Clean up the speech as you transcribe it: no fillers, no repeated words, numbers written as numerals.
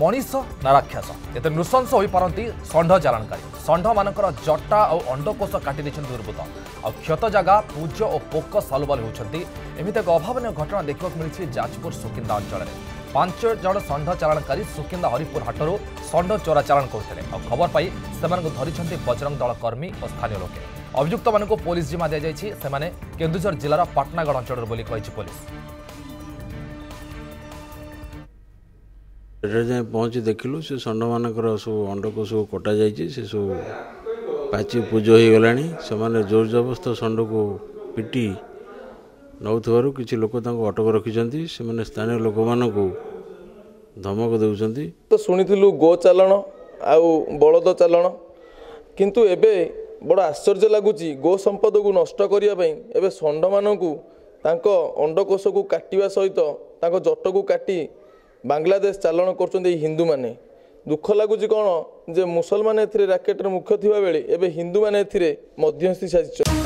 मनीष ना राक्षस एत नृशंस हो पारती षंढ चालाणकारी षंढ मानकर जटा और अंडकोश काटी दुर्बृत्त आ क्षत जगह पूज और पोक सलबल होती एमती एक अभावन घटना देखा मिली जाजपुर सुकिंदा अंचल में 5 जन षंढ चालाणकारी सुकिंदा हरिपुर हाटरू षंढ चोरा चालाण करते खबर पाई धरी बजरंग दल कर्मी और स्थानीय लोके अभियुक्त मानक पुलिस जिम्मा दी जाए केन्दुझर जिलार पाटनागढ़ अंचल बोली पुलिस जाए पहुँची देखिलु से षंढ मानकर सब अंड को सब कटा जाइए से सब पाची पूज हो गला से जोर जबरदस्त षंढ को पिटी नौथबारु किसी लोक अटक रखिंट से स्थानीय लोक मानक धमक दौरान तो शुणिलु गो चालाण आउ बलद चालाण किंतु एबे बड़ आश्चर्य लगुच गो संपद को नष्ट करने षंढ मानू अंडकोश को काटा सहित जट को काटी बांग्लादेश चालाण कर हिंदू माने दुख लगुच कौन जे मुसलमान राकेट मुख्य थिबा बेले एबे हिंदू माने मध्यस्थी साजिछ।